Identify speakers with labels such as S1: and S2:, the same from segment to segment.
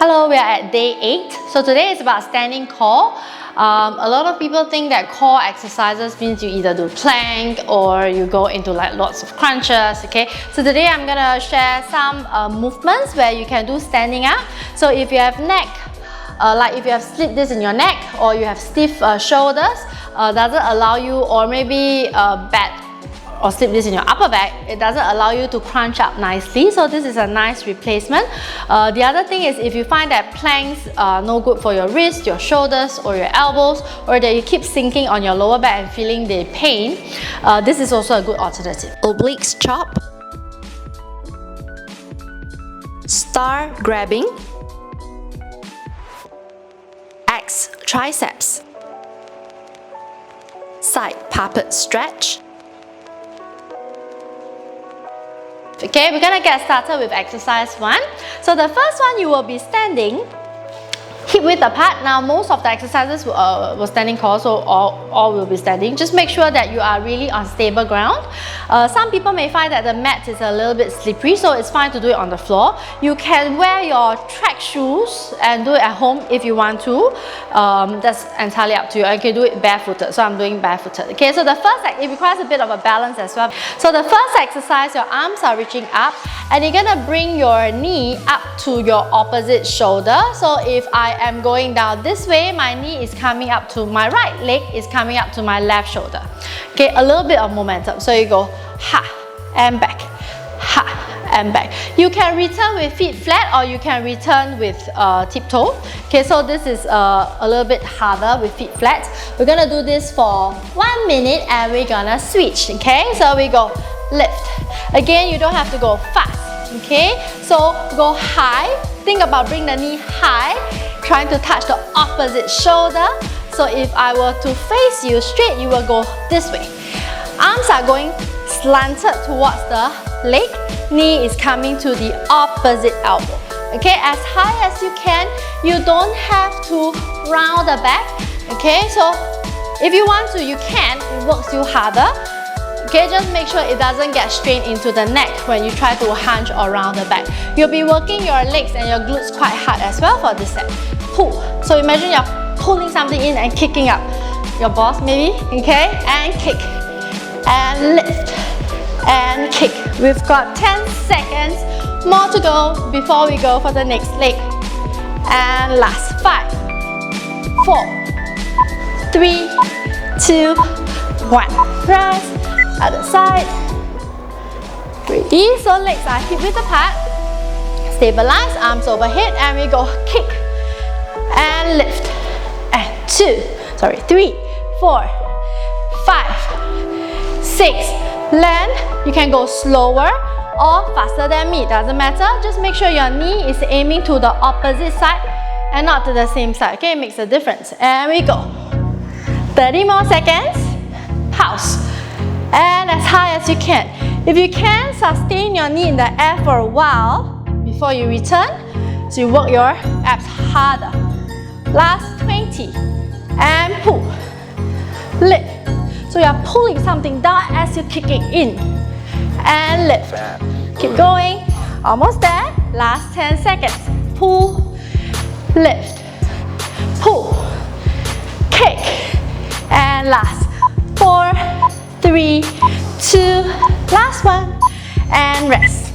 S1: Hello, we are at day 8. So today is about standing core. A lot of people think that core exercises means you either do plank or you go into like lots of crunches, okay? So today I'm gonna share some movements where you can do standing up. So if you have neck, like if you have slipped disc in your neck or you have stiff shoulders, doesn't allow you, or maybe bad or slip disc in your upper back, it doesn't allow you to crunch up nicely. So this is a nice replacement. The other thing is if you find that planks are no good for your wrists, your shoulders or your elbows, or that you keep sinking on your lower back and feeling the pain, this is also a good alternative. Obliques chop, star grabbing, X triceps, side puppet stretch. Okay, we're gonna get started with exercise 1. So the first one, you will be standing hip width apart. Now most of the exercises were standing core, so all will be standing. Just make sure that you are really on stable ground. Some people may find that the mat is a little bit slippery, so it's fine to do it on the floor. You can wear your track shoes and do it at home if you want to. That's entirely up to you. You can do it barefooted, so I'm doing barefooted. Okay, so the first, it requires a bit of a balance as well. So the first exercise, your arms are reaching up and you're gonna bring your knee up to your opposite shoulder. So if I am going down this way, my knee is coming up to my right leg, is coming up to my left shoulder. Okay, a little bit of momentum. So you go ha and back, ha and back. You can return with feet flat or you can return with tiptoe. Okay, so this is a little bit harder with feet flat. We're gonna do this for 1 minute and we're gonna switch. Okay, so we go lift. Again, you don't have to go fast. Okay, so go high. Think about bring the knee high, trying to touch the opposite shoulder. So if I were to face you straight, you will go this way. Arms are going slanted towards the leg. Knee is coming to the opposite elbow. Okay, as high as you can. You don't have to round the back. Okay, so if you want to, you can. It works you harder. Okay, just make sure it doesn't get strained into the neck when you try to hunch or round the back. You'll be working your legs and your glutes quite hard as well for this set. Pull. So imagine you're pulling something in and kicking up. Your boss maybe, okay? And kick. And lift. And kick. We've got 10 seconds more to go before we go for the next leg. And last. 5, 4, 3, 2, 1. Rest. Other side. Ready? So legs are hip width apart. Stabilize, arms overhead, and we go kick and lift. And 3, 4, 5, 6. Land. You can go slower or faster than me. Doesn't matter. Just make sure your knee is aiming to the opposite side and not to the same side. Okay, it makes a difference. And we go. 30 more seconds. Pause. And as high as you can. If you can, sustain your knee in the air for a while before you return, so you work your abs harder. Last 20. And pull. Lift. So you're pulling something down as you're kicking in. And lift. Keep going. Almost there. Last 10 seconds. Pull. Lift. Pull. Kick. And last. 4, 3, 2, last one, and rest.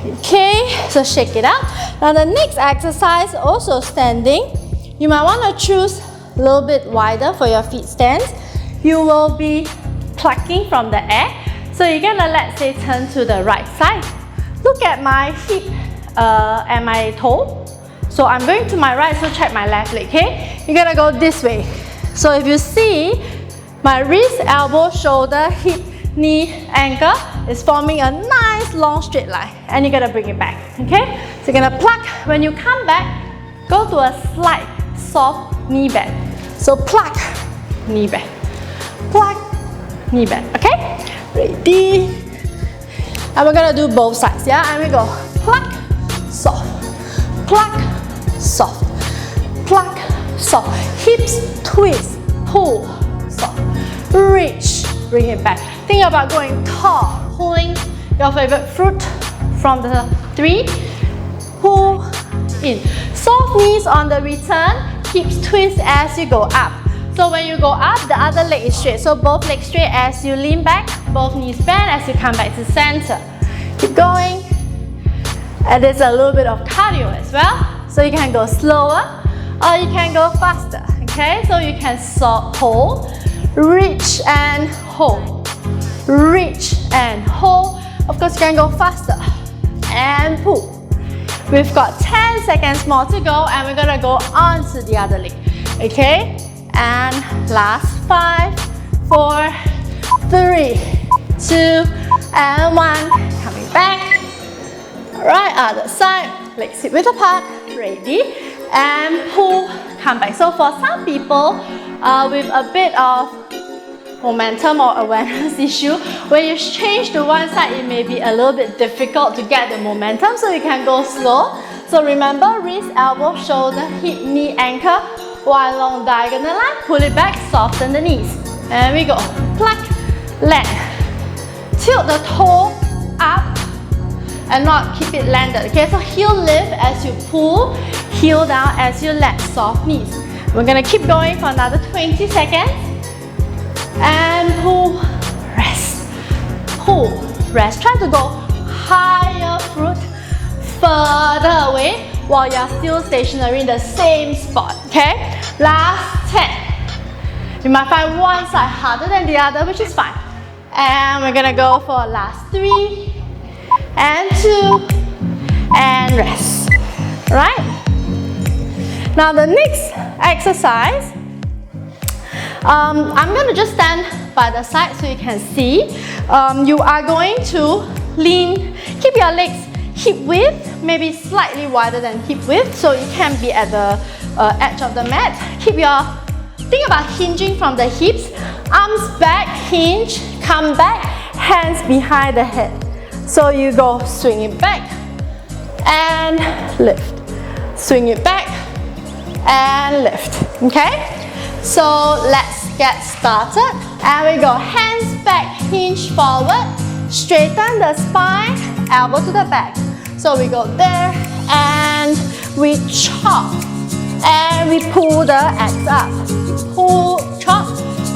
S1: Okay, so shake it out. Now the next exercise, also standing. You might want to choose a little bit wider for your feet stance. You will be plucking from the air. So you're gonna, let's say, turn to the right side. Look at my hip and my toe. So I'm going to my right, so check my left leg, okay? You're gonna go this way. So if you see, my wrist, elbow, shoulder, hip, knee, ankle is forming a nice long straight line. And you're gonna bring it back, okay? So you're gonna pluck. When you come back, go to a slight, soft knee bend. So pluck, knee bend. Pluck, knee bend, okay? Ready? And we're gonna do both sides, yeah? And we go pluck, soft, pluck, soft, pluck, soft. Hips, twist, pull, soft. Reach, bring it back. Think about going tall, pulling your favorite fruit from the 3, pull, in. Soft knees on the return, hips twist as you go up. So when you go up, the other leg is straight. So both legs straight as you lean back, both knees bend as you come back to center. Keep going. And there's a little bit of cardio as well. So you can go slower or you can go faster. Okay, so you can hold, reach and hold, reach and hold. Of course, you can go faster and pull. We've got 10 seconds more to go and we're gonna go on to the other leg. Okay, and last 5, 4, 3, 2, and 1. Coming back. Right, other side. Legs hip width apart. Ready, and pull. Come back. So for some people with a bit of momentum or awareness issue, when you change to one side, it may be a little bit difficult to get the momentum, so you can go slow. So remember, wrist, elbow, shoulder, hip, knee, ankle. One long diagonal line, pull it back, soften the knees. And we go. Pluck, land. Tilt the toe up and not keep it landed. Okay, so heel lift as you pull, heel down as you let, soft knees. We're gonna keep going for another 20 seconds. And pull, rest. Pull, rest. Try to go higher foot, further away while you're still stationary in the same spot. Okay? Last 10. You might find one side harder than the other, which is fine. And we're gonna go for last 3 and 2 and rest. Right? Now the next exercise, I'm gonna just stand by the side so you can see. You are going to lean, keep your legs hip width, maybe slightly wider than hip width, so you can be at the edge of the mat. Think about hinging from the hips, arms back, hinge, come back, hands behind the head. So you go swing it back and lift, swing it back and lift. Okay? So let's get started. And we go hands back, hinge forward, straighten the spine, elbow to the back. So we go there and we chop and we pull the axe up. Pull, chop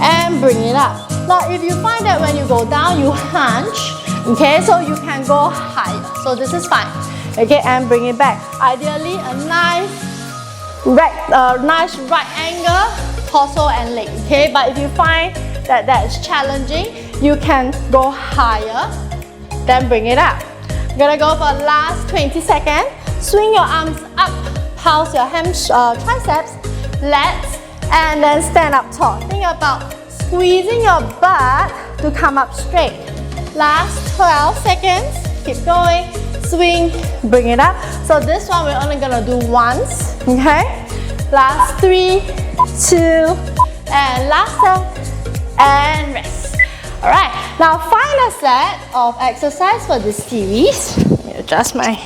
S1: and bring it up. Now if you find that when you go down you hunch, okay, so you can go higher. So this is fine. Okay, and bring it back. Ideally a nice right angle, torso and leg. Okay, but if you find that is challenging, you can go higher, then bring it up. We're gonna go for last 20 seconds. Swing your arms up, pulse your triceps, lats, and then stand up tall. Think about squeezing your butt to come up straight. Last 12 seconds. Keep going. Swing, bring it up. So this one we're only gonna do once. Okay? Last 3, 2, and last set, and rest. Alright, now final set of exercise for this series. Let me adjust my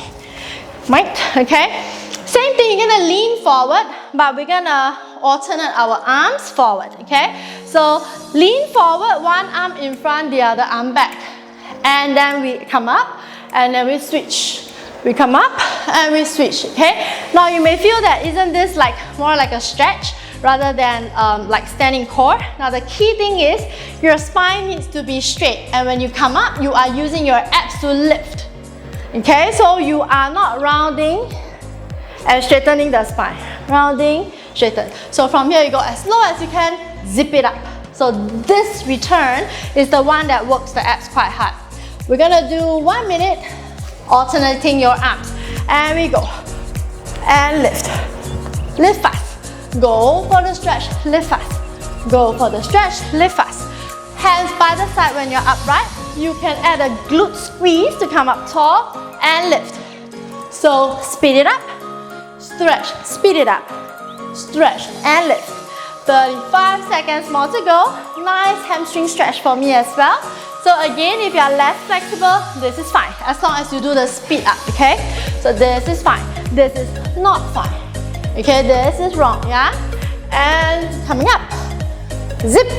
S1: mic, okay? Same thing, you're gonna lean forward, but we're gonna alternate our arms forward, okay? So lean forward, one arm in front, the other arm back. And then we come up, and then we switch. We come up, and we switch, okay? Now you may feel that isn't this like more like a stretch rather than like standing core. Now the key thing is your spine needs to be straight, and when you come up, you are using your abs to lift. Okay, so you are not rounding and straightening the spine. Rounding, straighten. So from here you go as low as you can, zip it up. So this return is the one that works the abs quite hard. We're gonna do 1 minute alternating your arms. And we go. And lift. Lift fast. Go for the stretch, lift fast. Go for the stretch, lift fast. Hands by the side when you're upright. You can add a glute squeeze to come up tall and lift. So speed it up, stretch, speed it up, stretch and lift. 35 seconds more to go. Nice hamstring stretch for me as well. So again, if you are less flexible, this is fine, as long as you do the speed up, okay? So this is fine, this is not fine, okay? This is wrong, yeah? And coming up, zip,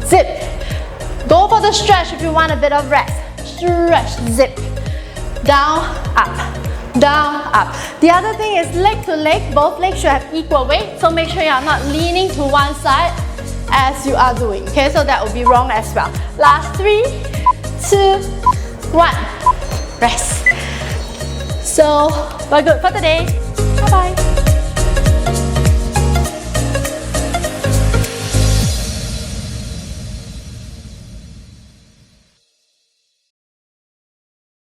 S1: zip. Go for the stretch if you want a bit of rest. Stretch, zip, down, up. down, up. The other thing is leg to leg, both legs should have equal weight, so make sure you are not leaning to one side as you are doing, okay? So that will be wrong as well. Last 3, 2, 1, rest. So we're good for today. Bye bye.